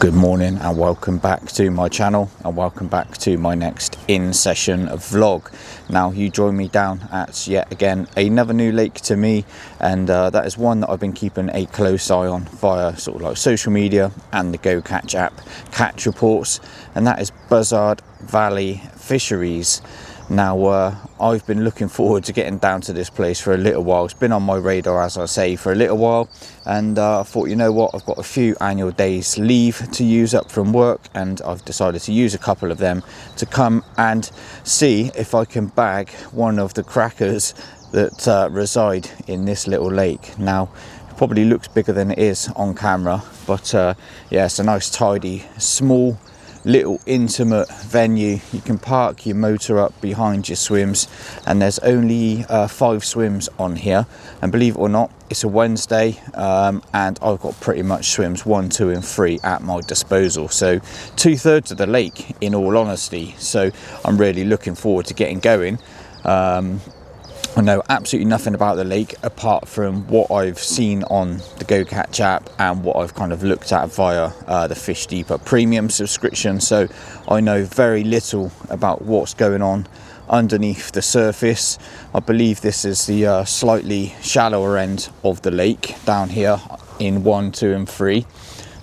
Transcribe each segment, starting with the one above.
Good morning and welcome back to my channel and welcome back to my next in-session vlog. Now you join me down at yet again another new lake to me, and that is one that I've been keeping a close eye on via sort of like social media and the Go Catch app catch reports, and that is Buzzard Valley Fisheries. Now I've been looking forward to getting down to this place for a little while. It's been on my radar, as I say, for a little while, and I thought, you know what, I've got a few annual days leave to use up from work, and I've decided to use a couple of them to come and see if I can bag one of the crackers that reside in this little lake. Now it probably looks bigger than it is on camera, but yeah, it's a nice tidy small little intimate venue. You can park your motor up behind your swims, and there's only 5 swims on here, and believe it or not, it's a Wednesday, and I've got pretty much swims 1, 2 and 3 at my disposal, so 2/3 of the lake in all honesty. So I'm really looking forward to getting going. I know absolutely nothing about the lake apart from what I've seen on the Go Catch app and what I've kind of looked at via the Fish Deeper premium subscription. So I know very little about what's going on underneath the surface. I believe this is the slightly shallower end of the lake down here in 1, 2 and 3.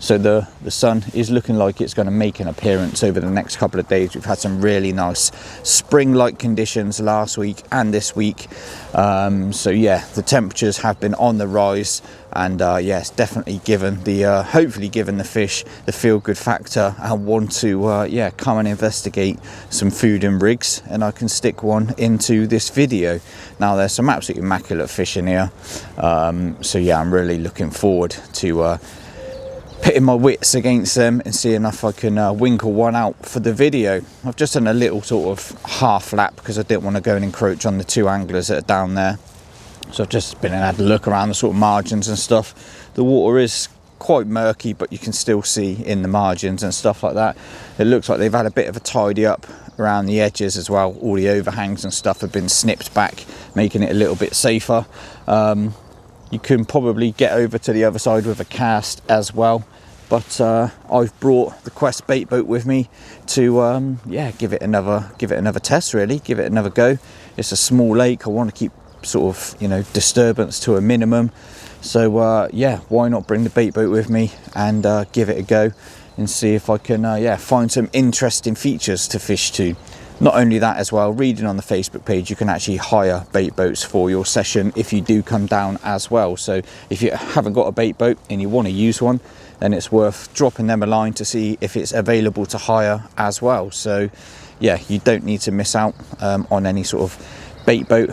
So the sun is looking like it's going to make an appearance over the next couple of days. We've had some really nice spring-like conditions last week and this week. So yeah, the temperatures have been on the rise, and yeah, it's definitely given the hopefully given the fish the feel-good factor and want to yeah, come and investigate some food and rigs, and I can stick one into this video. Now there's some absolutely immaculate fish in here, so yeah, I'm really looking forward to pitting my wits against them and seeing if I can winkle one out for the video. I've just done a little sort of half lap because I didn't want to go and encroach on the 2 anglers that are down there. So I've just been and had a look around the sort of margins and stuff. The water is quite murky, but you can still see in the margins and stuff like that. It looks like they've had a bit of a tidy up around the edges as well. All the overhangs and stuff have been snipped back, making it a little bit safer. You can probably get over to the other side with a cast as well, but I've brought the Quest bait boat with me to yeah, give it another test, really give it another go. It's a small lake. I want to keep sort of, you know, disturbance to a minimum, so yeah, why not bring the bait boat with me and give it a go and see if I can yeah, find some interesting features to fish to. Not only that as well, reading on the Facebook page, you can actually hire bait boats for your session if you do come down as well. So if you haven't got a bait boat and you want to use one, then it's worth dropping them a line to see if it's available to hire as well. So yeah, you don't need to miss out on any sort of bait boat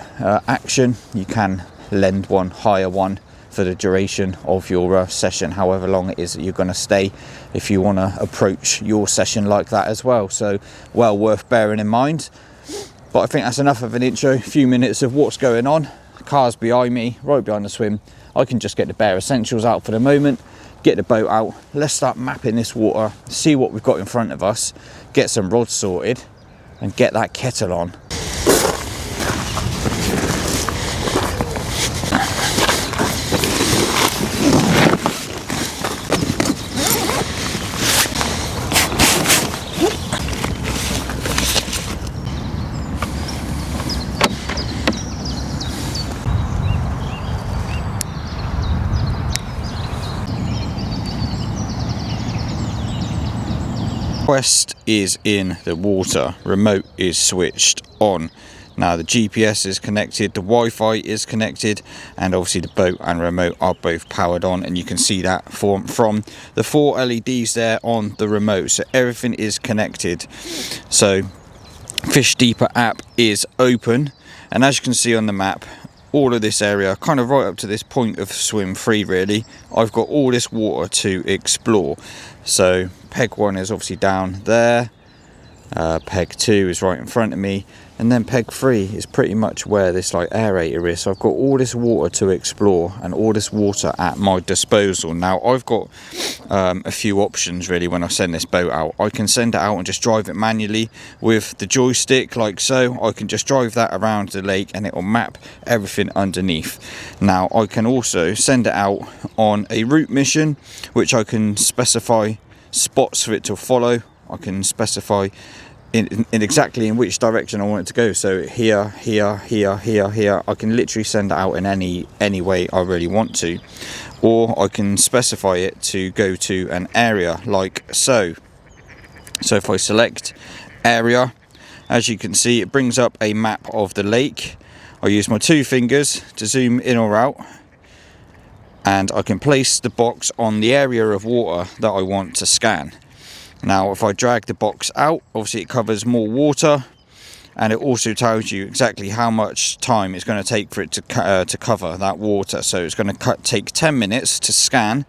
action. You can lend one, hire one for the duration of your session, however long it is that you're going to stay, if you want to approach your session like that as well. So well worth bearing in mind. But I think that's enough of an intro. A few minutes of what's going on. The car's behind me, right behind the swim. I can just get the bare essentials out for the moment, get the boat out. Let's start mapping this water, see what we've got in front of us, get some rods sorted and get that kettle on. Quest is in the water, remote is switched on. Now the GPS is connected, the Wi-Fi is connected, and obviously the boat and remote are both powered on, and you can see that from the 4 LEDs there on the remote. So everything is connected. So Fish Deeper app is open, and as you can see on the map, all of this area, kind of right up to this point of swim 3 really, I've got all this water to explore. So peg 1 is obviously down there, peg 2 is right in front of me, and then peg 3 is pretty much where this like aerator is. So I've got all this water to explore and all this water at my disposal. Now I've got a few options really when I send this boat out. I can send it out and just drive it manually with the joystick like so. I can just drive that around the lake and it will map everything underneath. Now I can also send it out on a route mission, which I can specify spots for it to follow. I can specify in exactly in which direction I want it to go. So here, here, here, here, here. I can literally send it out in any way I really want to, or I can specify it to go to an area like so. So if I select area, as you can see, it brings up a map of the lake. I use my 2 fingers to zoom in or out, and I can place the box on the area of water that I want to scan. Now if I drag the box out, obviously it covers more water, and it also tells you exactly how much time it's going to take for it to cover that water. So it's going to take 10 minutes to scan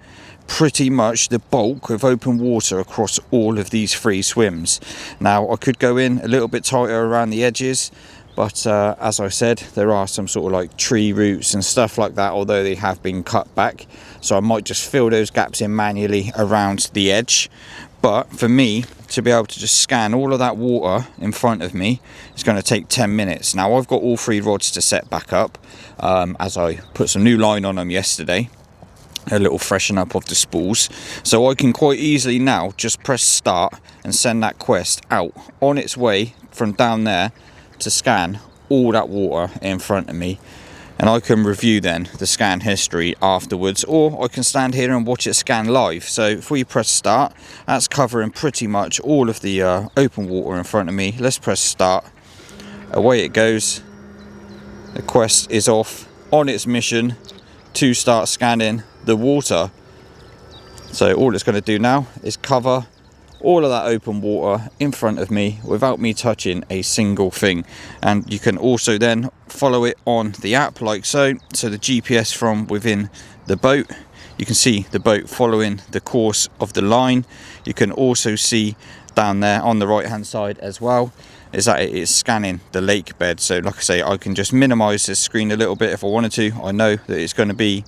pretty much the bulk of open water across all of these 3 swims. Now I could go in a little bit tighter around the edges, but as I said, there are some sort of like tree roots and stuff like that, although they have been cut back, so I might just fill those gaps in manually around the edge. But for me to be able to just scan all of that water in front of me, it's going to take 10 minutes. Now I've got all 3 rods to set back up, as I put some new line on them yesterday, a little freshen up of the spools, so I can quite easily now just press start and send that quest out on its way from down there to scan all that water in front of me, and I can review then the scan history afterwards, or I can stand here and watch it scan live. So if we press start, that's covering pretty much all of the open water in front of me. Let's press start, away it goes. The quest is off on its mission to start scanning the water. So all it's going to do now is cover all of that open water in front of me without me touching a single thing. And you can also then follow it on the app like so. So the GPS from within the boat, you can see the boat following the course of the line. You can also see down there on the right hand side as well is that it is scanning the lake bed. So like I say, I can just minimize this screen a little bit if I wanted to. I know that it's going to be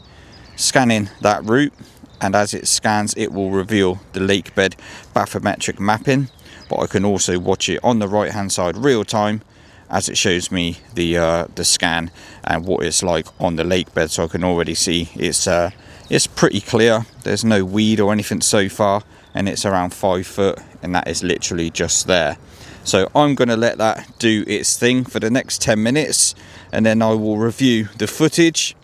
scanning that route, and as it scans it will reveal the lake bed bathymetric mapping, but I can also watch it on the right hand side real time as it shows me the scan and what it's like on the lake bed. So I can already see it's pretty clear, there's no weed or anything so far, and it's around 5 foot, and that is literally just there. So I'm going to let that do its thing for the next 10 minutes, and then I will review the footage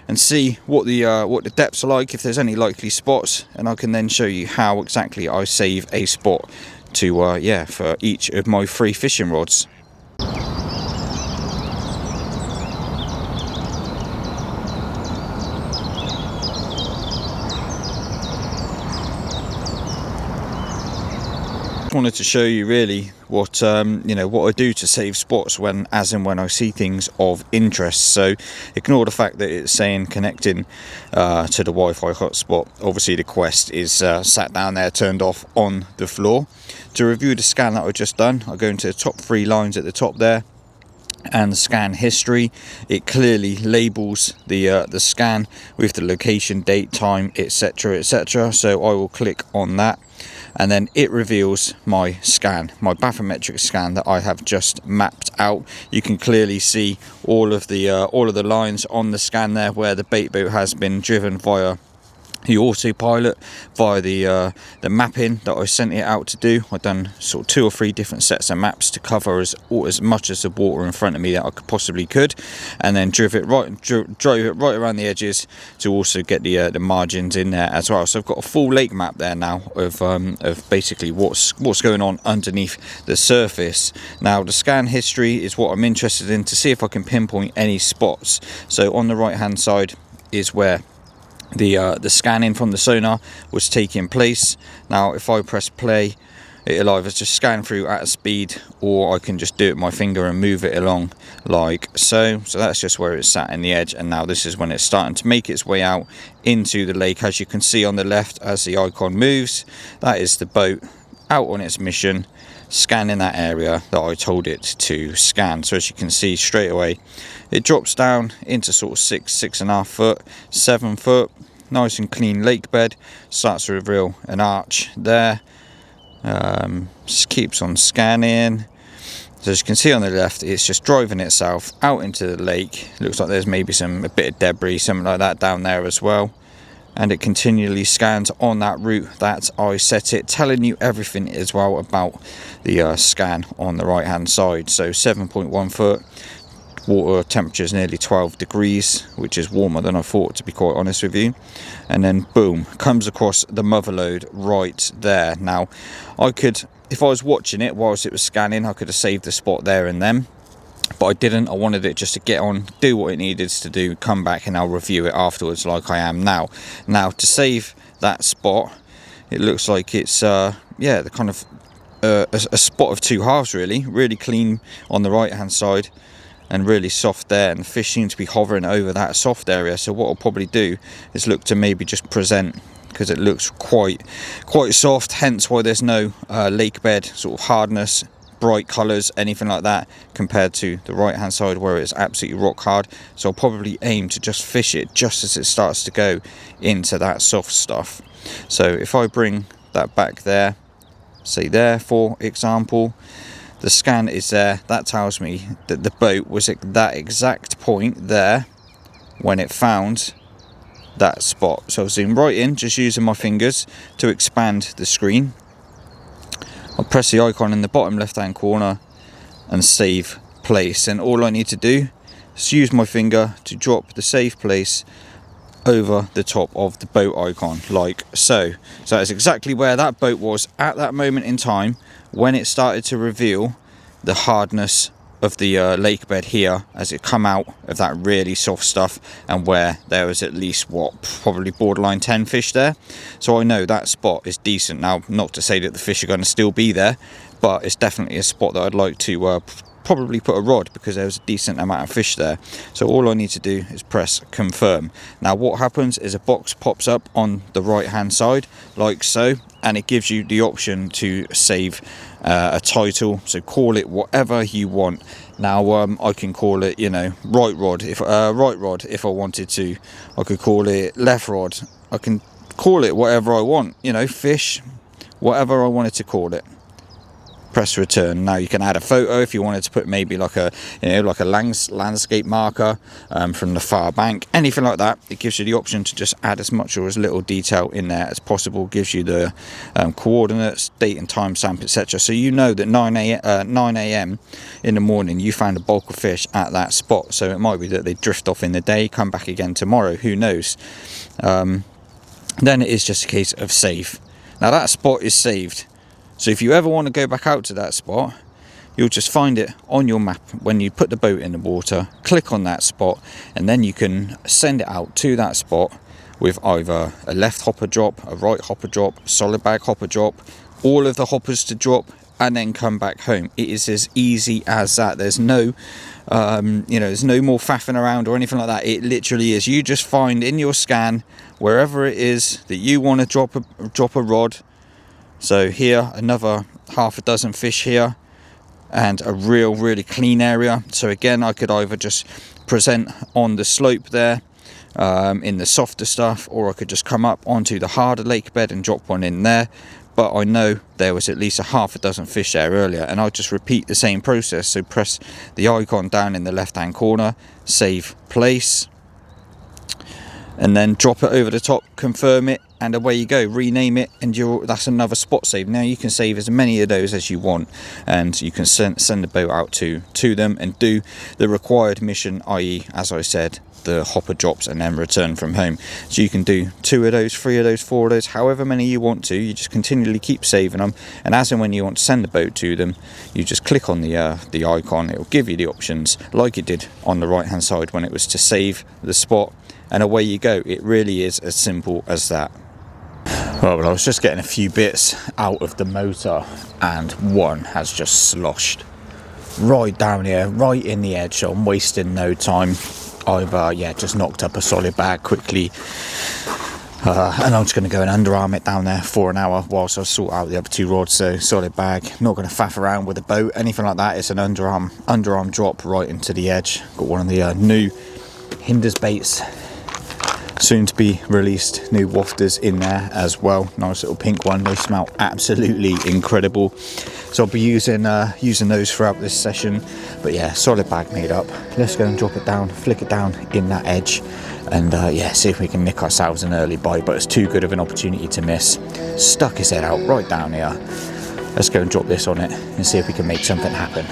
and see what the depths are like, if there's any likely spots, and I can then show you how exactly I save a spot to for each of my 3 fishing rods. Wanted to show you really what what I do to save spots when I see things of interest. So ignore the fact that it's saying connecting to the Wi-Fi hotspot. Obviously the quest is sat down there, turned off on the floor. To review the scan that I've just done, I go into the top 3 lines at the top there, and the scan history. It clearly labels the scan with the location, date, time, etc, etc. So I will click on that, and then it reveals my scan, my bathymetric scan that I have just mapped out. You can clearly see all of the lines on the scan there where the bait boat has been driven via the autopilot, via the mapping that I sent it out to do. I've done sort of 2 or 3 different sets of maps to cover as much as the water in front of me that I possibly could, and then drove it right around the edges to also get the margins in there as well. So I've got a full lake map there now of basically what's going on underneath the surface. Now the scan history is what I'm interested in, to see if I can pinpoint any spots. So on the right hand side is where the scanning from the sonar was taking place. Now if I press play, it'll either just scan through at a speed, or I can just do it with my finger and move it along like so. So that's just where it's sat in the edge, and now this is when it's starting to make its way out into the lake. As you can see on the left, as the icon moves, that is the boat out on its mission, scanning that area that I told it to scan. So as you can see straight away, it drops down into sort of 6.5 foot, 7 foot, nice and clean lake bed, starts to reveal an arch there. Just keeps on scanning. So as you can see on the left, it's just driving itself out into the lake. Looks like there's maybe a bit of debris, something like that down there as well. and it continually scans on that route that I set it, telling you everything as well about the scan on the right hand side. So 7.1 foot, water temperature is nearly 12 degrees, which is warmer than I thought, to be quite honest with you. And then boom, comes across the mother lode right there. Now I could, if I was watching it whilst it was scanning, I could have saved the spot there and then, but I didn't. I wanted it just to get on, do what it needed to do, come back, and I'll review it afterwards like I am now. Now to save that spot, it looks like it's yeah, the kind of a spot of two halves, really clean on the right hand side and really soft there, and the fish seem to be hovering over that soft area. So what I'll probably do is look to maybe just present, because it looks quite soft, hence why there's no lake bed sort of hardness, bright colours, anything like that, compared to the right hand side where it's absolutely rock hard. So I'll probably aim to just fish it just as it starts to go into that soft stuff. So if I bring that back there, say there for example, the scan is there. That tells me that the boat was at that exact point there when it found that spot. So I'll zoom right in, just using my fingers to expand the screen. I'll press the icon in the bottom left hand corner and save place, and all I need to do is use my finger to drop the save place over the top of the boat icon, like so. So that's exactly where that boat was at that moment in time when it started to reveal the hardness of the lake bed here as it come out of that really soft stuff, and where there was at least probably borderline 10 fish there. So I know that spot is decent. Now, not to say that the fish are going to still be there, but it's definitely a spot that I'd like to probably put a rod, because there was a decent amount of fish there. So all I need to do is press confirm. Now what happens is a box pops up on the right hand side like so, and it gives you the option to save a title, so call it whatever you want. Now I can call it, you know, right rod if I wanted to. I could call it left rod. I can call it whatever I want, you know, fish, whatever I wanted to call it. Press return. Now you can add a photo if you wanted to put maybe like a, you know, like a landscape marker from the far bank, anything like that. It gives you the option to just add as much or as little detail in there as possible. Gives you the coordinates, date and time stamp, etc. So you know that 9 a.m. in the morning you found a bulk of fish at that spot. So it might be that they drift off in the day, come back again tomorrow, who knows. Then it is just a case of save. Now that spot is saved. So if you ever want to go back out to that spot, you'll just find it on your map when you put the boat in the water, click on that spot, and then you can send it out to that spot with either a left hopper drop, a right hopper drop, solid bag hopper drop, all of the hoppers to drop, and then come back home. It is as easy as that. There's no there's no more faffing around or anything like that. It literally is, you just find in your scan wherever it is that you want to drop a rod. So here, another half a dozen fish here, and a really clean area. So again, I could either just present on the slope there in the softer stuff, or I could just come up onto the harder lake bed and drop one in there. But I know there was at least a half a dozen fish there earlier, and I'll just repeat the same process. So press the icon down in the left hand corner, save place, and then drop it over the top, confirm it, and away you go. Rename it, and that's another spot save. Now you can save as many of those as you want, and you can send the boat out to them and do the required mission, i.e., as I said, the hopper drops and then return from home. So you can do 2 of those, 3 of those, 4 of those, however many you want to. You just continually keep saving them, and as and when you want to send the boat to them, you just click on the icon. It will give you the options like it did on the right hand side when it was to save the spot, and away you go. It really is as simple as that. Well, I was just getting a few bits out of the motor, and one has just sloshed right down here, right in the edge, so I'm wasting no time. I've just knocked up a solid bag quickly, and I'm just going to go and underarm it down there for an hour whilst I sort out the other 2 rods. So solid bag, not going to faff around with the boat, anything like that. It's an underarm drop right into the edge. Got one of the new Hinders baits soon to be released new wafters in there as well. Nice little pink one. They smell absolutely incredible. So I'll be using those throughout this session. But yeah, solid bag made up. Let's go and drop it down, flick it down in that edge, and yeah, see if we can nick ourselves an early bite. But it's too good of an opportunity to miss. Stuck his head out right down here. Let's go and drop this on it and see if we can make something happen.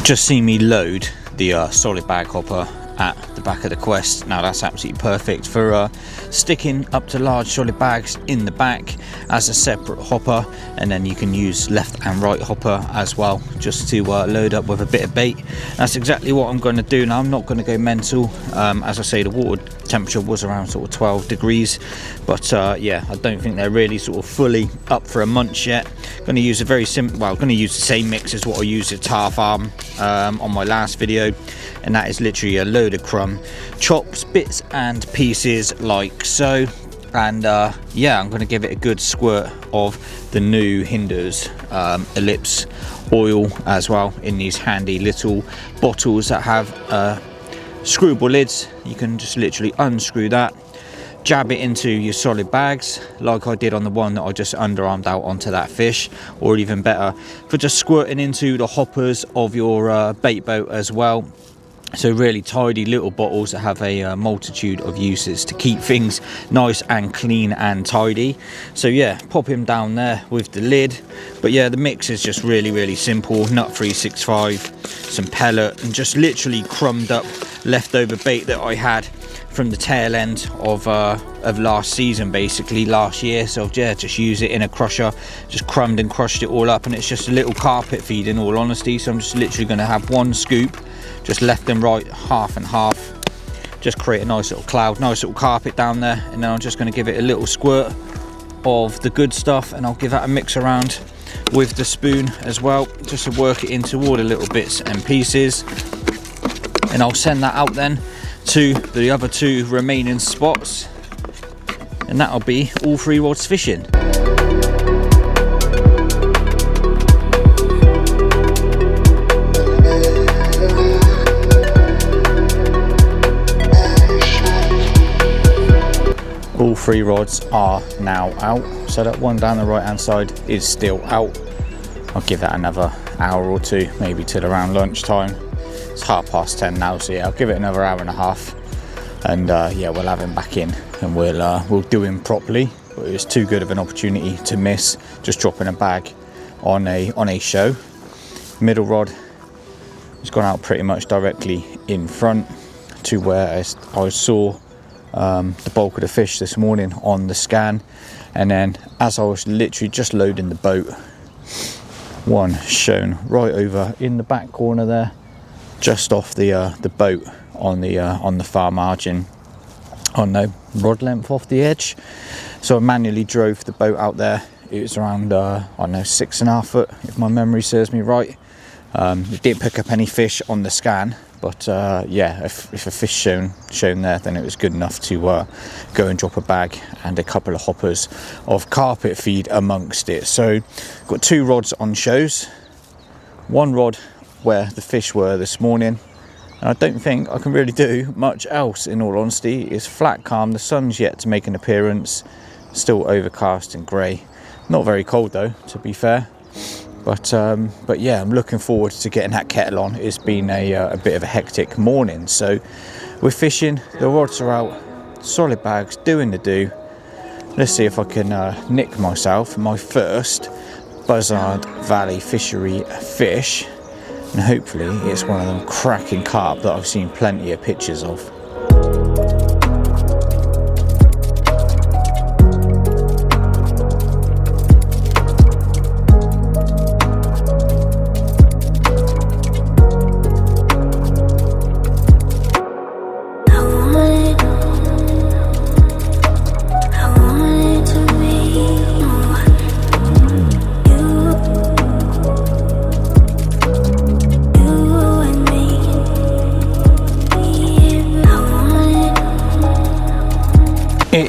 Just seen me load the solid bag hopper at the back of the Quest. Now that's absolutely perfect for sticking up to large solid bags in the back as a separate hopper, and then you can use left and right hopper as well, just to load up with a bit of bait. That's exactly what I'm going to do now. I'm not going to go mental. As I say, the water temperature was around sort of 12 degrees, but yeah, I don't think they're really sort of fully up for a munch yet. Going to use a very simple, well, going to use the same mix as what I used at Tar Farm on my last video, and that is literally a load of crumb, chops, bits and pieces like so. And yeah, I'm going to give it a good squirt of the new Hinders Ellipse oil as well, in these handy little bottles that have screwable lids. You can just literally unscrew that, jab it into your solid bags like I did on the one that I just underarmed out onto that fish, or even better for just squirting into the hoppers of your bait boat as well. So really tidy little bottles that have a multitude of uses to keep things nice and clean and tidy. So yeah, pop him down there with the lid. But yeah, the mix is just really simple. Nut 365, some pellet, and just literally crumbed up leftover bait that I had from the tail end of last season, basically last year. So yeah, just use it in a crusher, just crumbed and crushed it all up, and it's just a little carpet feed in all honesty. So I'm just literally going to have one scoop, just left and right, half and half, just create a nice little cloud, nice little carpet down there. And then I'm just going to give it a little squirt of the good stuff, and I'll give that a mix around with the spoon as well, just to work it into all the little bits and pieces. And I'll send that out then to the other two remaining spots, and that'll be all 3 rods fishing. All 3 rods are now out, so that one down the right hand side is still out. I'll give that another hour or two, maybe till around lunchtime. It's 10:30 now, so yeah, I'll give it another hour and a half, and yeah, we'll have him back in, and we'll do him properly. But it was too good of an opportunity to miss, just dropping a bag on a show. Middle rod has gone out pretty much directly in front to where I saw the bulk of the fish this morning on the scan. And then as I was literally just loading the boat, one shown right over in the back corner there, just off the boat on the far margin, on the rod length off the edge. So I manually drove the boat out there. It was around I don't know, 6.5 foot, if my memory serves me right. It didn't pick up any fish on the scan, but yeah, if a fish shown there, then it was good enough to go and drop a bag and a couple of hoppers of carpet feed amongst it. So got 2 rods on shows, 1 rod where the fish were this morning, and I don't think I can really do much else, in all honesty. It's flat calm, the sun's yet to make an appearance, still overcast and grey, not very cold though, to be fair. But yeah, I'm looking forward to getting that kettle on. It's been a bit of a hectic morning. So we're fishing, the rods are out, solid bags, doing the do. Let's see if I can nick myself my first Buzzard Valley Fishery fish. And hopefully it's one of them cracking carp that I've seen plenty of pictures of. I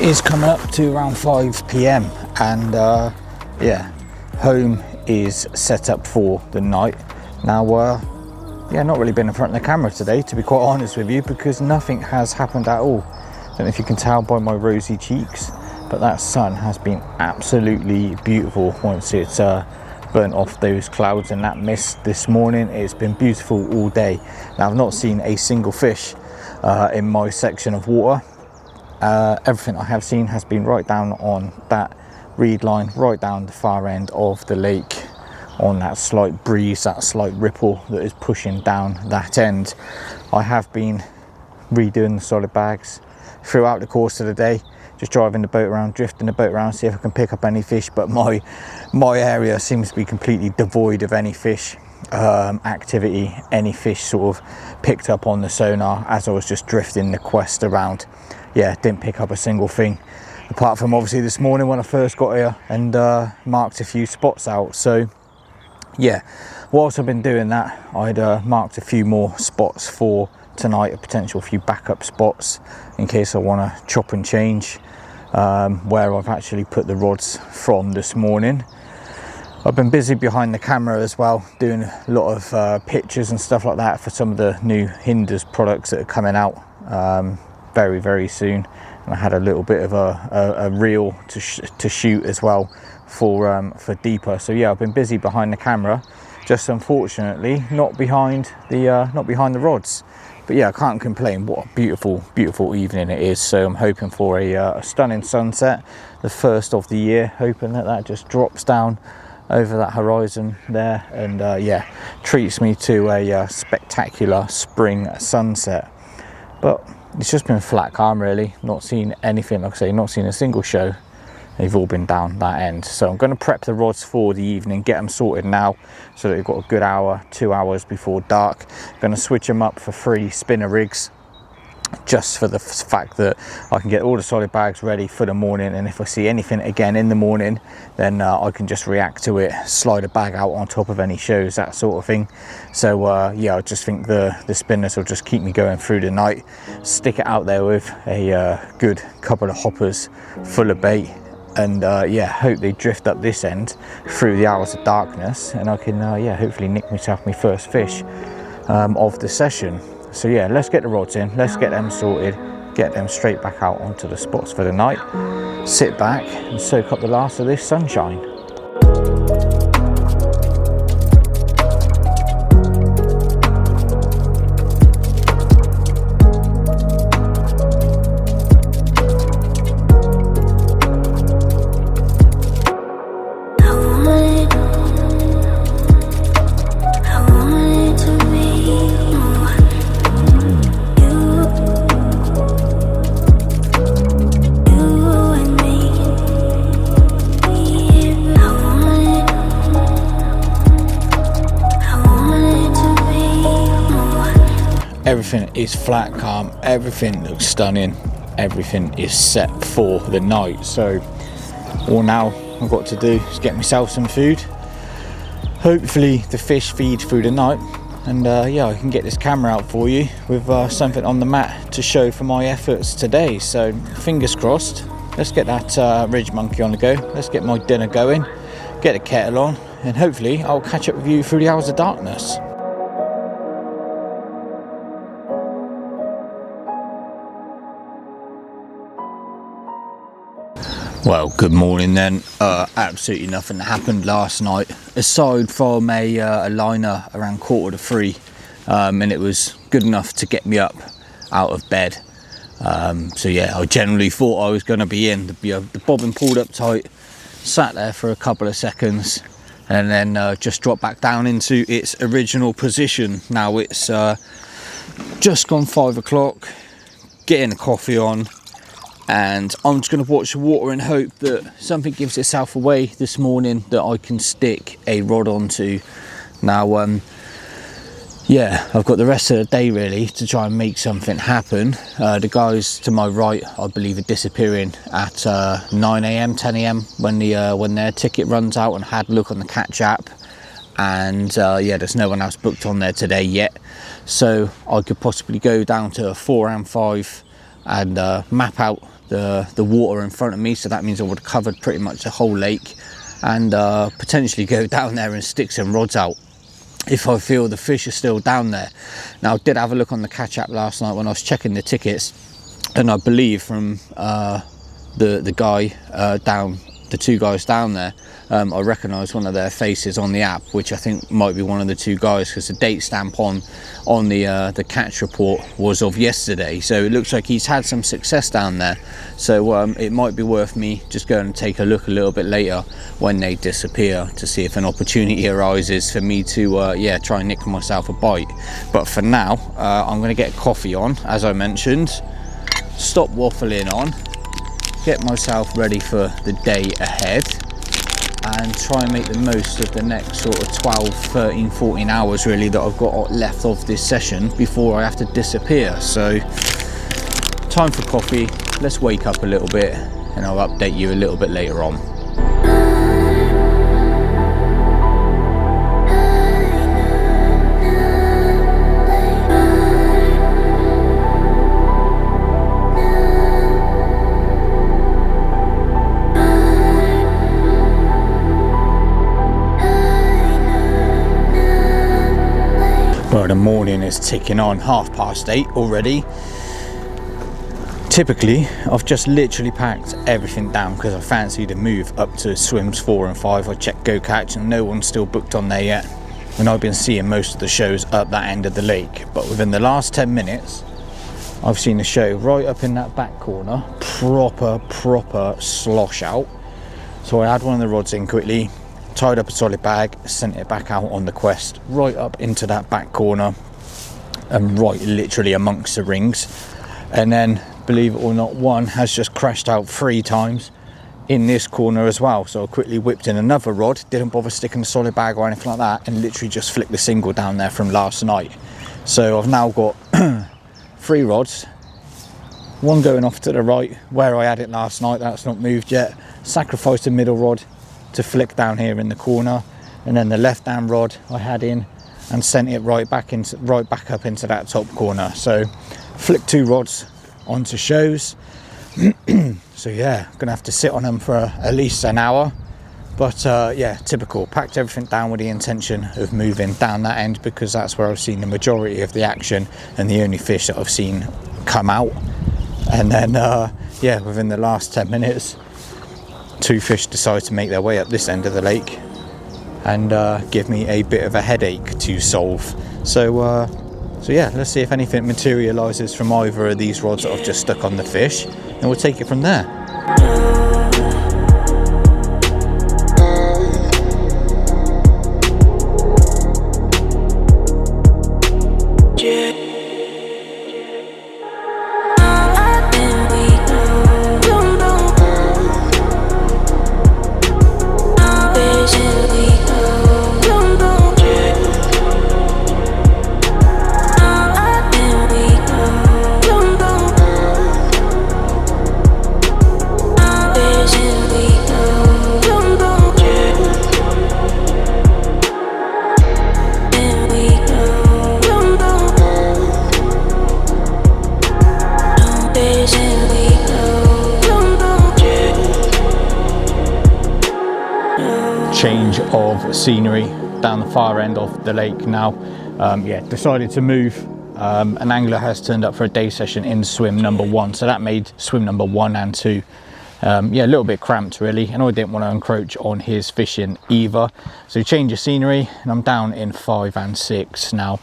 is coming up to around 5 p.m. and yeah, home is set up for the night. Now yeah, not really been in front of the camera today, to be quite honest with you, because nothing has happened at all. Don't know if you can tell by my rosy cheeks, but that sun has been absolutely beautiful once it's burnt off those clouds and that mist this morning. It's been beautiful all day. Now, I've not seen a single fish in my section of water. Everything I have seen has been right down on that reed line, right down the far end of the lake, on that slight breeze, that slight ripple that is pushing down that end. I have been redoing the solid bags throughout the course of the day, just driving the boat around, drifting the boat around, see if I can pick up any fish, but my area seems to be completely devoid of any fish activity, any fish sort of picked up on the sonar as I was just drifting the quest around. Yeah, didn't pick up a single thing, apart from obviously this morning when I first got here and marked a few spots out. So yeah, whilst I've been doing that, I'd marked a few more spots for tonight, a potential few backup spots in case I want to chop and change where I've actually put the rods from this morning. I've been busy behind the camera as well, doing a lot of pictures and stuff like that for some of the new Hinders products that are coming out very, very soon. And I had a little bit of a reel to shoot as well for deeper. So yeah, I've been busy behind the camera, just unfortunately not behind the rods. But yeah, I can't complain. What a beautiful, beautiful evening it is. So I'm hoping for a stunning sunset, the first of the year, hoping that just drops down over that horizon there and yeah, treats me to a spectacular spring sunset. But it's just been flat calm really, not seen anything, like I say, not seen a single show. They've all been down that end. So I'm going to prep the rods for the evening, get them sorted now so that we've got a good hour, 2 hours before dark. I'm going to switch them up for 3 spinner rigs, just for the fact that I can get all the solid bags ready for the morning, and if I see anything again in the morning, then I can just react to it, slide a bag out on top of any shows, that sort of thing. So yeah, I just think the spinners will just keep me going through the night, stick it out there with a good couple of hoppers full of bait, and yeah, hope they drift up this end through the hours of darkness, and I can yeah, hopefully nick myself my first fish of the session. So yeah, let's get the rods in, let's get them sorted, get them straight back out onto the spots for the night, sit back and soak up the last of this sunshine. Everything is flat calm, everything looks stunning, everything is set for the night. So all now I've got to do is get myself some food, hopefully the fish feed through the night, and yeah, I can get this camera out for you with something on the mat to show for my efforts today. So fingers crossed, let's get that ridge monkey on the go, let's get my dinner going, get the kettle on, and hopefully I'll catch up with you through the hours of darkness. Well, good morning then. Absolutely nothing happened last night aside from a liner around 2:45, and it was good enough to get me up out of bed. So yeah, I generally thought I was going to be in. The bobbin pulled up tight, sat there for a couple of seconds, and then just dropped back down into its original position. Now it's just gone 5 o'clock, getting the coffee on, and I'm just going to watch the water and hope that something gives itself away this morning that I can stick a rod onto. Now yeah, I've got the rest of the day really to try and make something happen. The guys to my right, I believe, are disappearing at 9 a.m, 10 a.m when their ticket runs out, and had a look on the catch app, and yeah, there's no one else booked on there today yet. So I could possibly go down to 4 and 5 and map out the water in front of me, so that means I would have covered pretty much the whole lake, and potentially go down there and stick some rods out if I feel the fish are still down there. Now, I did have a look on the catch app last night when I was checking the tickets, and I believe from the guy down, the two guys down there, I recognised one of their faces on the app, which I think might be one of the two guys, because the date stamp on the catch report was of yesterday. So it looks like he's had some success down there. So it might be worth me just going and take a look a little bit later when they disappear, to see if an opportunity arises for me to try and nick myself a bite. But for now, I'm going to get coffee on, as I mentioned, stop waffling on, get myself ready for the day ahead, and try and make the most of the next sort of 12, 13, 14 hours really that I've got left of this session before I have to disappear. So time for coffee, let's wake up a little bit, and I'll update you a little bit later on. Well, the morning is ticking on, 8:30 already. Typically, I've just literally packed everything down because I fancy the move up to swims 4 and 5. I checked Go Catch and no one's still booked on there yet. And I've been seeing most of the shows up that end of the lake. But within the last 10 minutes, I've seen a show right up in that back corner. Proper slosh out. So I had one of the rods in quickly, tied up a solid bag, sent it back out on the quest, right up into that back corner, and right literally amongst the rings. And then, believe it or not, one has just crashed out 3 times in this corner as well. So I quickly whipped in another rod, didn't bother sticking a solid bag or anything like that, and literally just flicked the single down there from last night. So I've now got 3 rods, one going off to the right where I had it last night, that's not moved yet. Sacrificed the middle rod to flick down here in the corner, and then the left hand rod I had in and sent it right back up into that top corner. So flicked 2 rods onto shows. So yeah, gonna have to sit on them for at least an hour, but yeah, typical. Packed everything down with the intention of moving down that end, because that's where I've seen the majority of the action and the only fish that I've seen come out. And then yeah, within the last 10 minutes, 2 fish decide to make their way up this end of the lake and give me a bit of a headache to solve. So yeah, let's see if anything materialises from either of these rods that I've just stuck on the fish, and we'll take it from there. Change of scenery down the far end of the lake now. Yeah, decided to move. An angler has turned up for a day session in swim number 1, so that made swim number 1 and 2 yeah, a little bit cramped really, and I didn't want to encroach on his fishing either. So change of scenery, and I'm down in 5 and 6 now.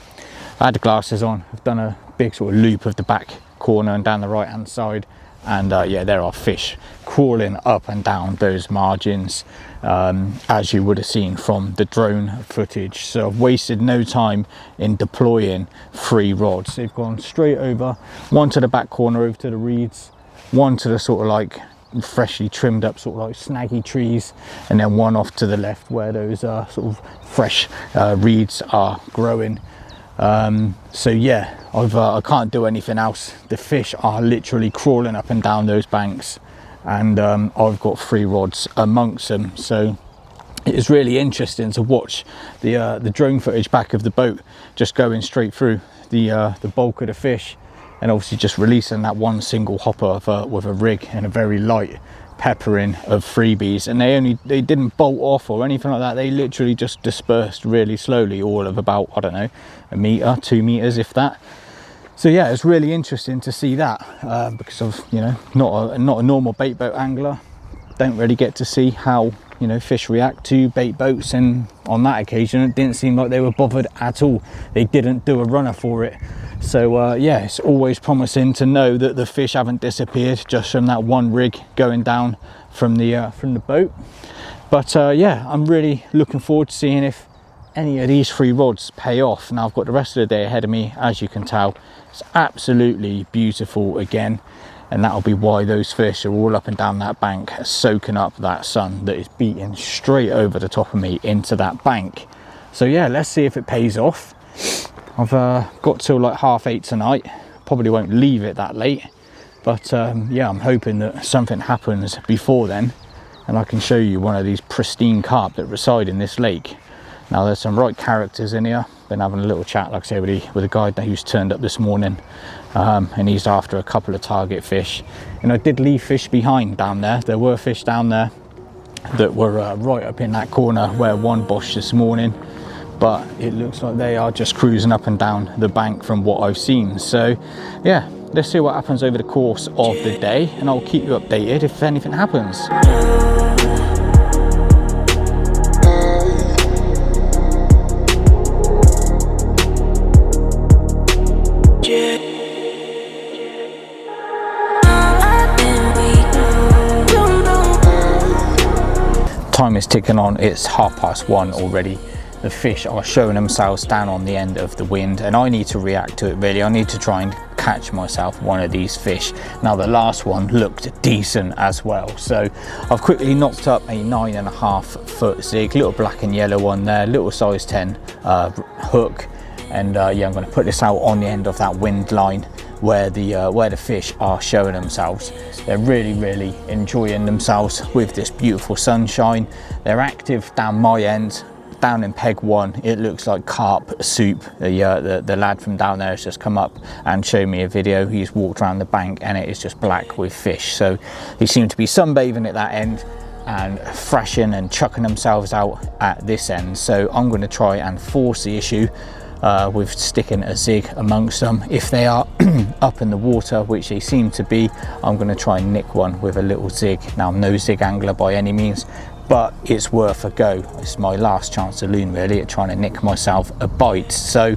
I had the glasses on, I've done a big sort of loop of the back corner and down the right hand side, and yeah, there are fish crawling up and down those margins, as you would have seen from the drone footage. So I've wasted no time in deploying 3 rods. They've gone straight over, one to the back corner over to the reeds, one to the sort of like freshly trimmed up sort of like snaggy trees, and then one off to the left where those sort of fresh reeds are growing. So yeah, I can't do anything else. The fish are literally crawling up and down those banks, and I've got 3 rods amongst them. So it is really interesting to watch the drone footage back of the boat just going straight through the bulk of the fish, and obviously just releasing that one single hopper with a rig and a very light peppering of freebies, and they didn't bolt off or anything like that. They literally just dispersed really slowly, all of about, I don't know, a meter, 2 meters, if that. So yeah, it's really interesting to see that, because of, you know, not a normal bait boat angler, don't really get to see how, you know, fish react to bait boats, and on that occasion it didn't seem like they were bothered at all. They didn't do a runner for it. So yeah, it's always promising to know that the fish haven't disappeared just from that one rig going down from the boat. But yeah, I'm really looking forward to seeing if any of these 3 rods pay off. Now I've got the rest of the day ahead of me, as you can tell. It's absolutely beautiful again, and that'll be why those fish are all up and down that bank, soaking up that sun that is beating straight over the top of me into that bank. So yeah, let's see if it pays off. I've got till like 8:30 tonight. Probably won't leave it that late, but yeah, I'm hoping that something happens before then, and I can show you one of these pristine carp that reside in this lake. Now there's some right characters in here. Been having a little chat, like I say, with a guy who's turned up this morning, and he's after a couple of target fish. And I did leave fish behind down there. There were fish down there that were right up in that corner where one boshed this morning, but it looks like they are just cruising up and down the bank from what I've seen. So yeah, let's see what happens over the course of the day, and I'll keep you updated if anything happens. Time is ticking on. It's 1:30 already. The fish are showing themselves down on the end of the wind, and I need to react to it really. I need to try and catch myself one of these fish. Now the last one looked decent as well, so I've quickly knocked up a 9.5 foot zig, little black and yellow one there, little size 10 hook, and yeah, I'm going to put this out on the end of that wind line where the fish are showing themselves. They're really enjoying themselves with this beautiful sunshine. They're active down my end. Down in peg 1, it looks like carp soup. The lad from down there has just come up and showed me a video. He's walked around the bank and it is just black with fish. So they seem to be sunbathing at that end and thrashing and chucking themselves out at this end. So I'm going to try and force the issue with sticking a zig amongst them. If they are up in the water, which they seem to be, I'm going to try and nick one with a little zig. Now I'm no zig angler by any means, but it's worth a go. It's my last chance saloon really at trying to nick myself a bite. So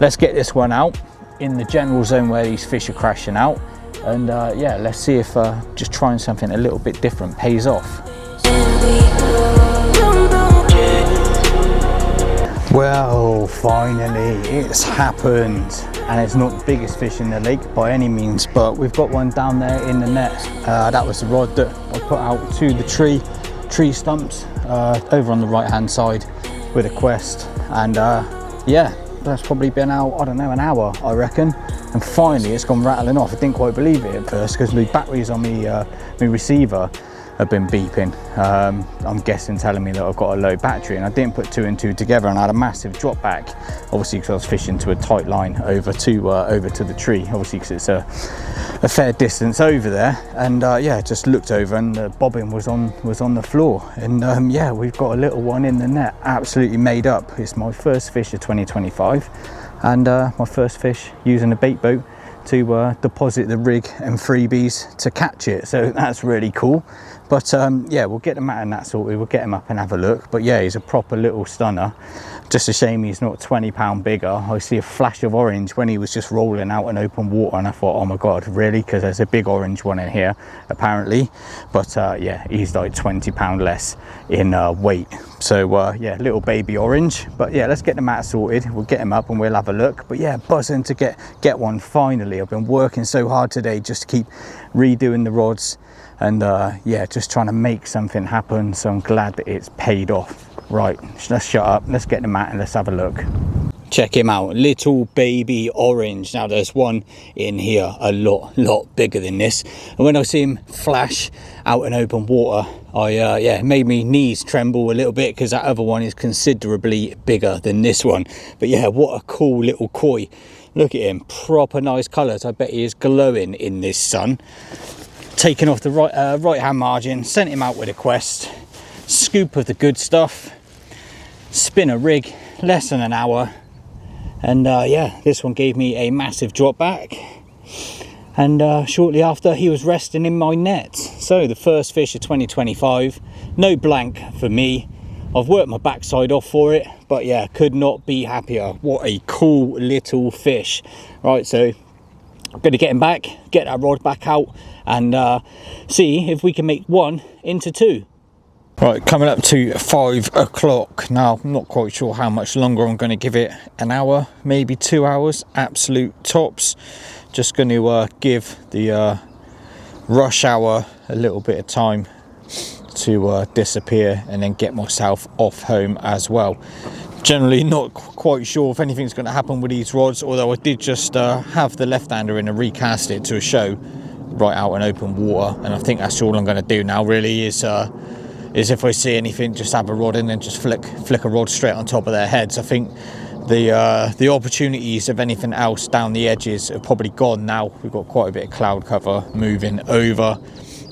let's get this one out in the general zone where these fish are crashing out, and yeah, let's see if just trying something a little bit different pays off. Well, finally it's happened, and it's not the biggest fish in the lake by any means, but we've got one down there in the net. That was the rod that I put out to the tree stumps over on the right hand side with a Quest, and yeah, that's probably been out, I don't know, an hour I reckon, and finally it's gone rattling off. I didn't quite believe it at first because the batteries on my receiver have been beeping. I'm guessing telling me that I've got a low battery, and I didn't put 2 and 2 together, and I had a massive drop back, obviously because I was fishing to a tight line over to the tree, obviously because it's a fair distance over there, and yeah, just looked over and the bobbin was on the floor, and yeah, we've got a little one in the net, absolutely made up. It's my first fish of 2025, and my first fish using a bait boat to deposit the rig and freebies to catch it, so that's really cool. But yeah, we'll get the mat and that sorted, we'll get him up and have a look. But yeah, he's a proper little stunner. Just a shame he's not 20 pound bigger. I see a flash of orange when he was just rolling out in open water, and I thought, oh my god, really? Because there's a big orange one in here apparently. But yeah, he's like 20 pound less in weight. So yeah, little baby orange. But yeah, let's get the mat sorted, we'll get him up and we'll have a look. But yeah, buzzing to get one finally. I've been working so hard today just to keep redoing the rods, and yeah, just trying to make something happen, so I'm glad that it's paid off. Right, let's shut up, let's get the mat and let's have a look. Check him out, little baby orange. Now there's one in here a lot bigger than this, and when I see him flash out in open water, yeah, it made me knees tremble a little bit, because that other one is considerably bigger than this one. But yeah, what a cool little koi. Look at him, proper nice colours. I bet he is glowing in this sun. Taken off the right hand margin, sent him out with a quest, scoop of the good stuff, spin a rig, less than an hour, and yeah, this one gave me a massive drop back. And shortly after, he was resting in my net. So the first fish of 2025, no blank for me. I've worked my backside off for it, but yeah, could not be happier. What a cool little fish. Right, so I'm going to get him back, get that rod back out, and see if we can make one into two. Right, coming up to 5 o'clock now. I'm not quite sure how much longer. I'm going to give it an hour, maybe 2 hours, absolute tops. Just going to give the rush hour a little bit of time to disappear, and then get myself off home as well. Generally not quite sure if anything's going to happen with these rods, although I did just have the left-hander in and recast it to a show right out in open water, and I think that's all I'm going to do now really is if I see anything, just have a rod in and just flick a rod straight on top of their heads. I think the opportunities of anything else down the edges are probably gone now. We've got quite a bit of cloud cover moving over,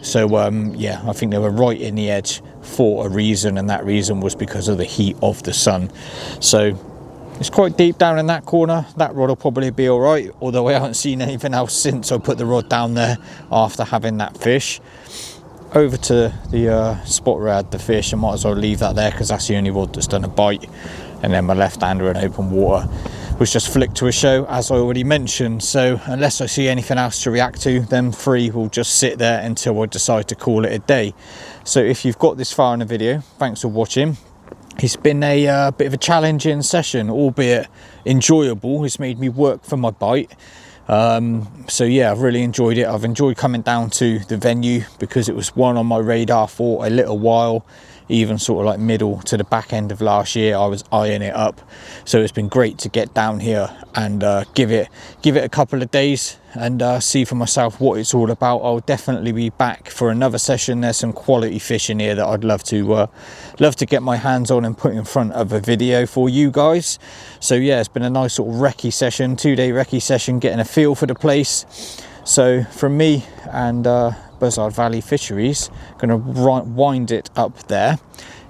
so yeah, I think they were right in the edge for a reason, and that reason was because of the heat of the sun. So it's quite deep down in that corner. That rod will probably be all right, although I haven't seen anything else since I put the rod down there after having that fish. Over to the spot where I had the fish. I might as well leave that there because that's the only rod that's done a bite. And then my left-hander in open water was just flicked to a show, as I already mentioned. So unless I see anything else to react to, then 3 will just sit there until I decide to call it a day. So if you've got this far in the video, thanks for watching. It's been a bit of a challenging session, albeit enjoyable. It's made me work for my bite. So yeah, I've really enjoyed it. I've enjoyed coming down to the venue because it was one on my radar for a little while. Even sort of like middle to the back end of last year, I was eyeing it up. So it's been great to get down here and give it a couple of days and see for myself what it's all about. I'll definitely be back for another session. There's some quality fish in here that I'd love to get my hands on and put in front of a video for you guys. So yeah, it's been a nice sort of recce session, 2-day recce session, getting a feel for the place. So from me and Buzzard Valley Fisheries, going to wind it up there.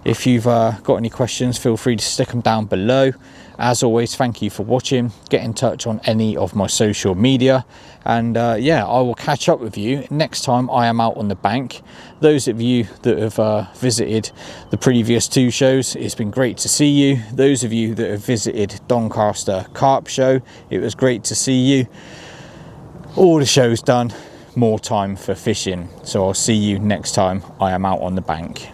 If you've got any questions, feel free to stick them down below. As always, thank you for watching. Get in touch on any of my social media, and yeah, I will catch up with you next time I am out on the bank. Those of you that have visited the previous 2 shows, it's been great to see you. Those of you that have visited Doncaster Carp show, it was great to see you. All the shows done, more time for fishing. So I'll see you next time I am out on the bank.